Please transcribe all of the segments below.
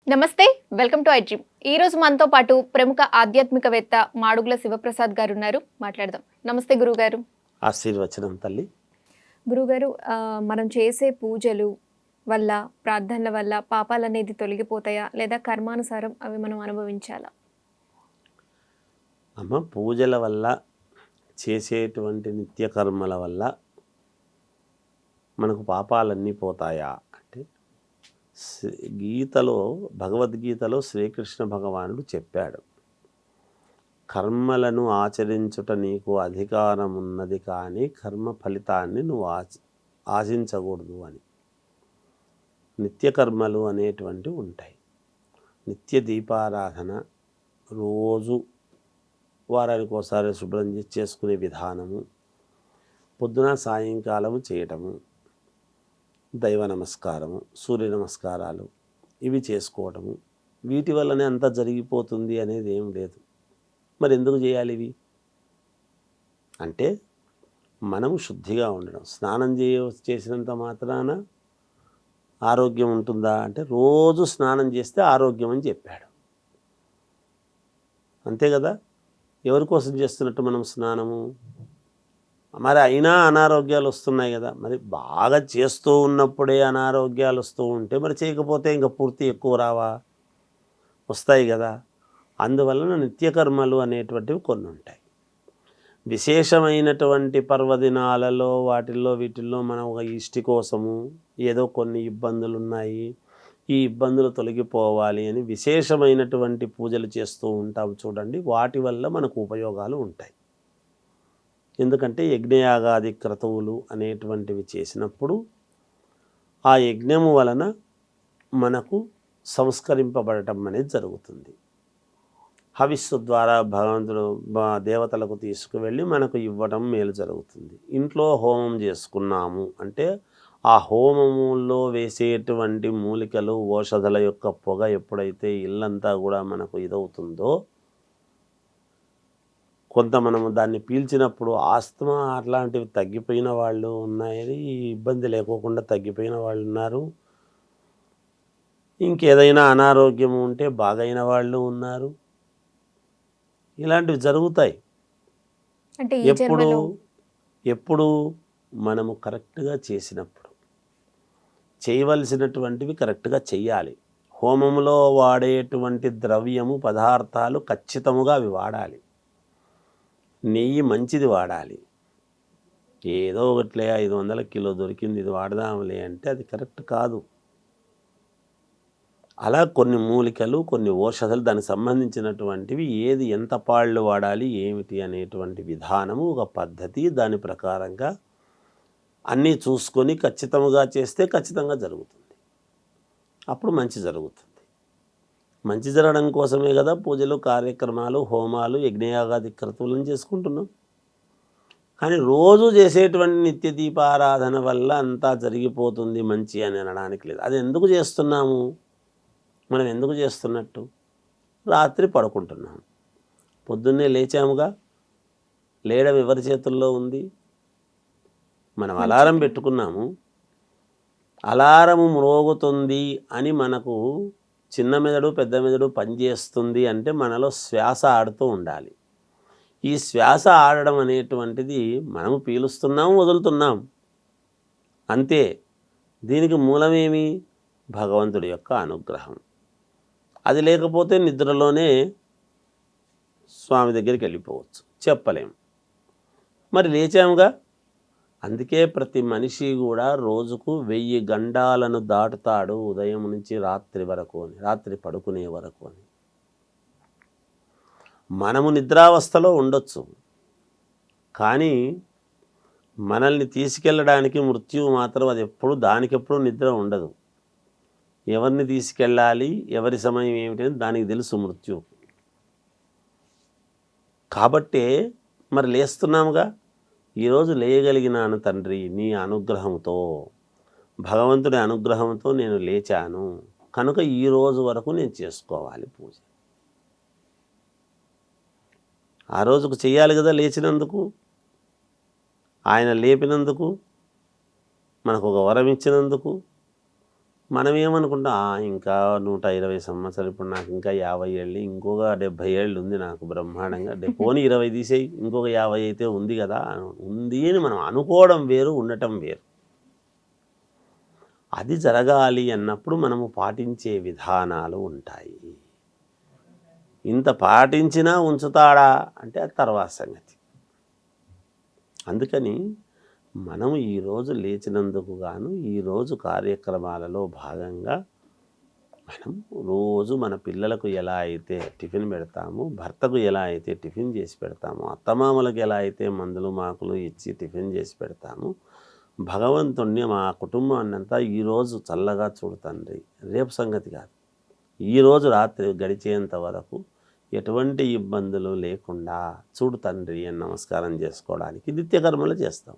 నమస్తే. Welcome to I dream. ఈ రోజు మనతో పాటు ప్రముఖ ఆధ్యాత్మికవేత్త మాడుగుల శివప్రసాద్ గారు ఉన్నారు. మాట్లాడదాం. నమస్తే గురుగారు. ఆశీర్వచనం తల్లి. గురుగారు, మనం చేసే పూజలు వల్ల, ప్రార్థనల వల్ల పాపాలనేది తొలగిపోతాయా? లేదా కర్మానుసారం అవి మనం అనుభవించాలా? అమ్మ, పూజల వల్ల చేసేటువంటి నిత్య కర్మల వల్ల మనకు పాపాలన్నీ పోతాయా అంటే, గీతలో భగవద్గీతలో శ్రీకృష్ణ భగవానుడు చెప్పాడు, కర్మలను ఆచరించుట నీకు అధికారం ఉన్నది, కానీ కర్మ ఫలితాన్ని నువ్వు ఆశించకూడదు అని. నిత్య కర్మలు అనేటువంటివి ఉంటాయి. నిత్య దీపారాధన, రోజు వారానికి ఒకసారి శుభ్రం చేసుకునే విధానము, పొద్దున సాయంకాలము చేయటము, దైవ నమస్కారము, సూర్య నమస్కారాలు ఇవి చేసుకోవటము, వీటి వల్లనే అంతా జరిగిపోతుంది అనేది ఏం లేదు. మరి ఎందుకు చేయాలి ఇవి అంటే, మనము శుద్ధిగా ఉండడం. స్నానం చేసినంత మాత్రాన ఆరోగ్యం ఉంటుందా అంటే, రోజు స్నానం చేస్తే ఆరోగ్యం అని చెప్పాడు. అంతే కదా. ఎవరి కోసం చేస్తున్నట్టు మనం స్నానము? మరి అయినా అనారోగ్యాలు వస్తున్నాయి కదా. మరి బాగా చేస్తూ ఉన్నప్పుడే అనారోగ్యాలు వస్తూ ఉంటే మరి చేయకపోతే ఇంకా పూర్తి ఎక్కువ రావా? వస్తాయి కదా. అందువలన నిత్యకర్మలు అనేటువంటివి కొన్ని ఉంటాయి. విశేషమైనటువంటి పర్వదినాలలో వీటిల్లో మనం ఒక ఇష్టి కోసము ఏదో కొన్ని ఇబ్బందులు ఉన్నాయి, ఈ ఇబ్బందులు తొలగిపోవాలి అని విశేషమైనటువంటి పూజలు చేస్తూ ఉంటాం చూడండి. వాటి వల్ల మనకు ఉపయోగాలు ఉంటాయి. ఎందుకంటే యజ్ఞయాగాది క్రతువులు అనేటువంటివి చేసినప్పుడు ఆ యజ్ఞము వలన మనకు సంస్కరింపబడటం అనేది జరుగుతుంది. హవిస్సు ద్వారా భగవంతుడు దేవతలకు తీసుకువెళ్ళి మనకు ఇవ్వడం మేలు జరుగుతుంది. ఇంట్లో హోమం చేసుకున్నాము అంటే ఆ హోమములో వేసేటువంటి మూలికలు, ఔషధాల యొక్క పొగ ఎప్పుడైతే ఇల్లంతా కూడా మనకు ఇదవుతుందో, కొంత మనము దాన్ని పీల్చినప్పుడు ఆస్తమా అట్లాంటివి తగ్గిపోయిన వాళ్ళు ఉన్నాయి, ఇబ్బంది లేకోకుండా తగ్గిపోయిన వాళ్ళు ఉన్నారు. ఇంకేదైనా అనారోగ్యం ఉంటే బాగైన వాళ్ళు ఉన్నారు. ఇలాంటివి జరుగుతాయి. అంటే ఎప్పుడు మనము కరెక్ట్గా చేసినప్పుడు, చేయవలసినటువంటివి కరెక్ట్గా చెయ్యాలి. హోమంలో వాడేటువంటి ద్రవ్యము, పదార్థాలు ఖచ్చితముగా అవి వాడాలి. నెయ్యి మంచిది వాడాలి. ఏదో ఒకట్లే 500 కిలో దొరికింది ఇది వాడదాంలే అంటే అది కరెక్ట్ కాదు. అలా కొన్ని మూలికలు, కొన్ని ఔషధాలు, దానికి సంబంధించినటువంటివి ఏది ఎంత పాళ్ళు వాడాలి ఏమిటి అనేటువంటి విధానము, ఒక పద్ధతి, దాని ప్రకారంగా అన్నీ చూసుకొని ఖచ్చితంగా చేస్తే ఖచ్చితంగా జరుగుతుంది. అప్పుడు మంచి జరుగుతుంది. మంచి జరగడం కోసమే కదా పూజలు, కార్యక్రమాలు, హోమాలు, యజ్ఞయాగాది క్రతువులను చేసుకుంటున్నాం. కానీ రోజు చేసేటువంటి నిత్య దీపారాధన వల్ల అంతా జరిగిపోతుంది మంచి అని అనడానికి లేదు. అది ఎందుకు చేస్తున్నాము? మనం ఎందుకు చేస్తున్నట్టు? రాత్రి పడుకుంటున్నాము, పొద్దున్నే లేచాముగా. లేయడం ఎవరి చేతుల్లో ఉంది? మనం అలారం పెట్టుకున్నాము. అలారము మ్రోగుతుంది అని మనకు చిన్న మెదడు, పెద్ద మెదడు పనిచేస్తుంది అంటే మనలో శ్వాస ఆడుతూ ఉండాలి. ఈ శ్వాస ఆడడం అనేటువంటిది మనము పీలుస్తున్నాము, వదులుతున్నాం అంతే. దీనికి మూలమేమి? భగవంతుడి యొక్క అనుగ్రహం. అది లేకపోతే నిద్రలోనే స్వామి దగ్గరికి వెళ్ళిపోవచ్చు, చెప్పలేము. మరి లేచాముగా. అందుకే ప్రతి మనిషి కూడా రోజుకు 1000 గండాలను దాటుతాడు, ఉదయం నుంచి రాత్రి వరకు అని, రాత్రి పడుకునే వరకు అని. మనము నిద్రావస్థలో ఉండొచ్చు, కానీ మనల్ని తీసుకెళ్ళడానికి మృత్యువు మాత్రం అది ఎప్పుడు, దానికెప్పుడు నిద్ర ఉండదు. ఎవరిని తీసుకెళ్ళాలి, ఎవరి సమయం ఏమిటని దానికి తెలుసు మృత్యు. కాబట్టే మరి లేస్తున్నాముగా. ఈరోజు లేయగలిగినాను తండ్రి నీ అనుగ్రహంతో, భగవంతుడి అనుగ్రహంతో నేను లేచాను కనుక ఈరోజు వరకు నేను చేసుకోవాలి పూజ. ఆ రోజుకు చెయ్యాలి కదా. లేచినందుకు, ఆయన లేపినందుకు, మనకు ఒక వరం ఇచ్చినందుకు, మనం ఏమనుకుంటాం, ఇంకా 120 సంవత్సరాలు, ఇప్పుడు నాకు ఇంకా 50 ఏళ్ళు, ఇంకొక 70 ఏళ్ళు ఉంది నాకు బ్రహ్మాండంగా, పోనీ 20 తీసేయి, ఇంకొక 50 అయితే ఉంది కదా, ఉంది అని మనం అనుకోవడం వేరు, ఉండటం వేరు. అది జరగాలి అన్నప్పుడు మనము పాటించే విధానాలు ఉంటాయి. ఇంత పాటించినా ఉంచుతాడా అంటే అది తర్వాత సంగతి. అందుకని మనం ఈరోజు లేచినందుకు గాను ఈరోజు కార్యక్రమాలలో భాగంగా మనం రోజు మన పిల్లలకు ఎలా అయితే టిఫిన్ పెడతామో, భర్తకు ఎలా అయితే టిఫిన్ చేసి పెడతామో, అత్తమామలకు ఎలా అయితే మందులు మాకులు ఇచ్చి టిఫిన్ చేసి పెడతామో, భగవంతుణ్ణి మా కుటుంబాన్నంతా ఈరోజు చల్లగా చూడు తండ్రి, రేపు సంగతి కాదు, ఈరోజు రాత్రి గడిచేంత వరకు ఎటువంటి ఇబ్బందులు లేకుండా చూడు తండ్రి అని నమస్కారం చేసుకోవడానికి నిత్యకర్మలు చేస్తాం.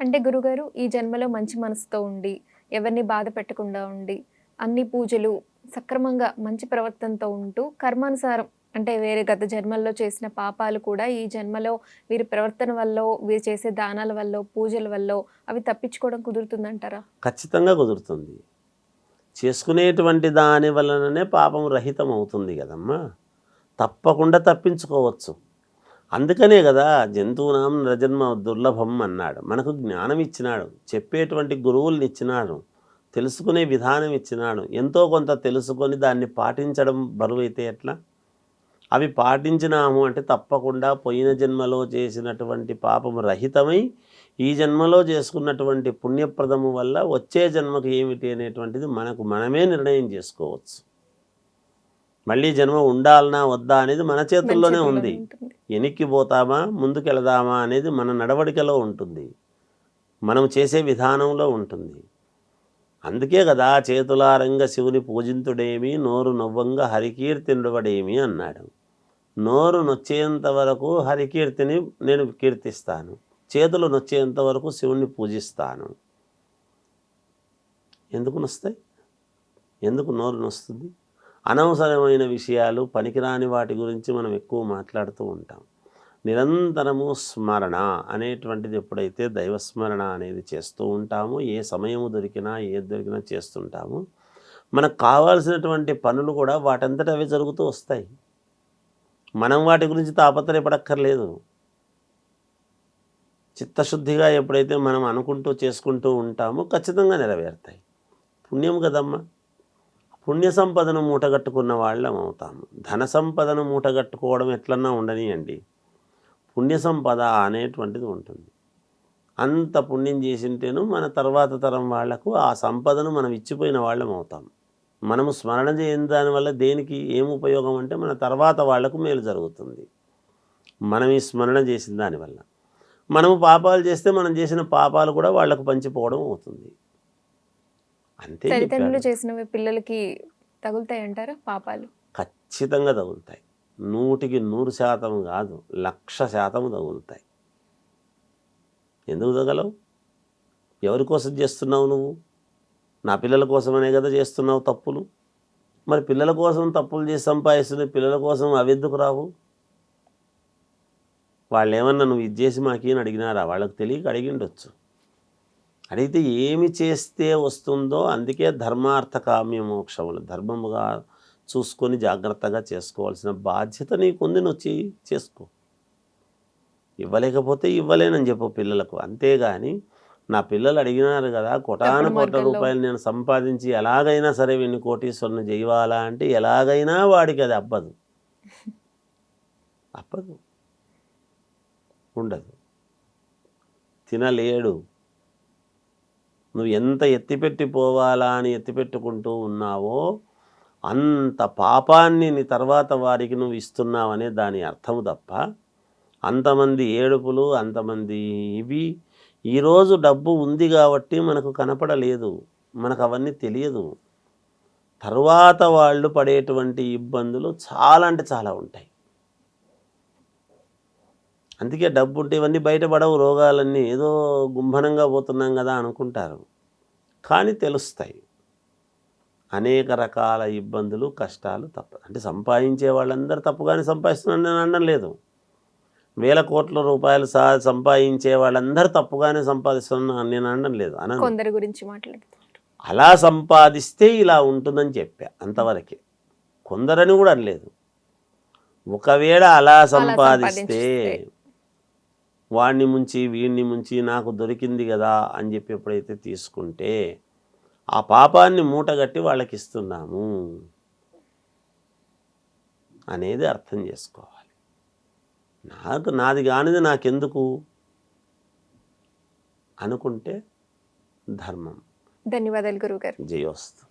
అంటే గురుగారు, ఈ జన్మలో మంచి మనసుతో ఉండి, ఎవరిని బాధ పెట్టకుండా ఉండి, అన్ని పూజలు సక్రమంగా మంచి ప్రవర్తనతో ఉంటూ, కర్మానుసారం అంటే వేరే గత జన్మల్లో చేసిన పాపాలు కూడా ఈ జన్మలో వీరి ప్రవర్తన వల్లో, వీరు చేసే దానాల వల్లో, పూజల వల్లో అవి తప్పించుకోవడం కుదురుతుందంటారా? ఖచ్చితంగా కుదురుతుంది. చేసుకునేటువంటి దాని వలననే పాపం రహితం అవుతుంది కదమ్మా, తప్పకుండా తప్పించుకోవచ్చు. అందుకనే కదా జంతువునాం నరజన్మ దుర్లభం అన్నాడు. మనకు జ్ఞానం ఇచ్చినాడు, చెప్పేటువంటి గురువుల్ని ఇచ్చినాడు, తెలుసుకునే విధానం ఇచ్చినాడు. ఎంతో కొంత తెలుసుకొని దాన్ని పాటించడం బరువైతే ఎట్లా? అవి పాటించినాము అంటే తప్పకుండా పోయిన జన్మలో చేసినటువంటి పాపము రహితమై ఈ జన్మలో చేసుకున్నటువంటి పుణ్యప్రదము వల్ల వచ్చే జన్మకు ఏమిటి అనేటువంటిది మనమే నిర్ణయం చేసుకోవచ్చు. మళ్ళీ జన్మ ఉండాలనా వద్దా అనేది మన చేతుల్లోనే ఉంది. వెనక్కి పోతామా ముందుకు వెళదామా అనేది మన నడవడికలో ఉంటుంది, మనం చేసే విధానంలో ఉంటుంది. అందుకే కదా చేతులారంగ శివుని పూజింతుడేమి, నోరు నవ్వంగా హరికీర్తి నుడవడేమి అన్నాడు. నోరు నొచ్చేంత వరకు హరికీర్తిని నేను కీర్తిస్తాను, చేతులు నొచ్చేంత వరకు శివుణ్ణి పూజిస్తాను. ఎందుకు నొస్తాయి? ఎందుకు నోరు నొస్తుంది? అనవసరమైన విషయాలు, పనికిరాని వాటి గురించి మనం ఎక్కువ మాట్లాడుతూ ఉంటాం. నిరంతరము స్మరణ అనేటువంటిది ఎప్పుడైతే దైవస్మరణ అనేది చేస్తూ ఉంటామో, ఏ సమయము దొరికినా ఏది దొరికినా చేస్తుంటామో, మనకు కావాల్సినటువంటి పనులు కూడా వాటంతట అవి జరుగుతూ వస్తాయి. మనం వాటి గురించి తాపత్రయపడక్కర్లేదు. చిత్తశుద్ధిగా ఎప్పుడైతే మనం అనుకుంటూ చేసుకుంటూ ఉంటామో ఖచ్చితంగా నెరవేరుతాయి. పుణ్యం కదమ్మా, పుణ్య సంపదను మూటగట్టుకున్న వాళ్ళం అవుతాము. ధన సంపదను మూటగట్టుకోవడం ఎట్లన్నా ఉండనియండి, పుణ్య సంపద అనేటువంటిది ఉంటుంది. అంత పుణ్యం చేసింటేను మన తర్వాత తరం వాళ్లకు ఆ సంపదను మనం ఇచ్చిపోయిన వాళ్ళం అవుతాం. మనము స్మరణ చేయని దానివల్ల దేనికి ఏం ఉపయోగం అంటే మన తర్వాత వాళ్లకు మేలు జరుగుతుంది. మనం ఈ స్మరణ చేసిన దానివల్ల మనము పాపాలు చేస్తే మనం చేసిన పాపాలు కూడా వాళ్లకు పంచిపోవడం అవుతుంది. అంతే. తల్లిదండ్రులు చేసినవి పిల్లలకి తగులుతాయి అంటారా పాపాలు? ఖచ్చితంగా తగులుతాయి. 100కి 100% కాదు, 1,00,000% తగులుతాయి. ఎందుకు తగలవు? ఎవరి కోసం చేస్తున్నావు నువ్వు? నా పిల్లల కోసమనే కదా చేస్తున్నావు తప్పులు. మరి పిల్లల కోసం తప్పులు చేసి సంపాదిస్తున్న పిల్లల కోసం అవెందుకు రావు? వాళ్ళు ఏమన్నా నువ్వు ఇది చేసి మాకేం అడిగినారా? వాళ్ళకి తెలియక అడిగిండొచ్చు. అడిగితే ఏమి చేస్తే వస్తుందో, అందుకే ధర్మార్థ కామ్య మోక్షములు ధర్మముగా చూసుకొని జాగ్రత్తగా చేసుకోవాల్సిన బాధ్యత నీకుంది. నువ్వు చేసుకో. ఇవ్వలేకపోతే ఇవ్వలేనని చెప్పు పిల్లలకు, అంతేగాని నా పిల్లలు అడిగినారు కదా కోటాను కోట్ల రూపాయలు నేను సంపాదించి ఎలాగైనా సరే వీడిని కోటీశ్వరుని చేయాలా అంటే ఎలాగైనా వాడికి అది అబ్బదు, ఉండదు, తినలేడు. నువ్వు ఎంత ఎత్తిపెట్టి పోవాలా అని ఎత్తిపెట్టుకుంటూ ఉన్నావో అంత పాపాన్ని నీ తర్వాత వారికి నువ్వు ఇస్తున్నావనే దాని అర్థము తప్ప అంతమంది ఏడుపులు, అంతమంది ఇవి. ఈరోజు డబ్బు ఉంది కాబట్టి మనకు కనపడలేదు, మనకు అవన్నీ తెలియదు. తర్వాత వాళ్ళు పడేటువంటి ఇబ్బందులు చాలా అంటే చాలా ఉంటాయి. అందుకే డబ్బు ఉంటే ఇవన్నీ బయటపడవు, రోగాలన్నీ ఏదో గుంభనంగా పోతున్నాం కదా అనుకుంటారు, కానీ తెలుస్తాయి. అనేక రకాల ఇబ్బందులు, కష్టాలు అంటే సంపాదించే వాళ్ళందరూ తప్పుగానే సంపాదిస్తున్నారని నేను అనడం లేదు. వేల కోట్ల రూపాయలు సంపాదించే వాళ్ళందరూ తప్పుగానే సంపాదిస్తున్నారని నేను అనడం లేదు. కొందరి గురించి మాట్లాడుతున్నారు. అలా సంపాదిస్తే ఇలా ఉంటుందని చెప్పా, అంతవరకే. కొందరని కూడా అనలేదు. ఒకవేళ అలా సంపాదిస్తే వాడిని ముంచి వీడిని ముంచి నాకు దొరికింది కదా అని చెప్పి ఎప్పుడైతే తీసుకుంటే ఆ పాపాన్ని మూటగట్టి వాళ్ళకి ఇస్తున్నాము అనేది అర్థం చేసుకోవాలి. నాది కానిది నాకెందుకు అనుకుంటే ధర్మం. ధన్యవాదాలు గురువుగారు. జయోస్తు.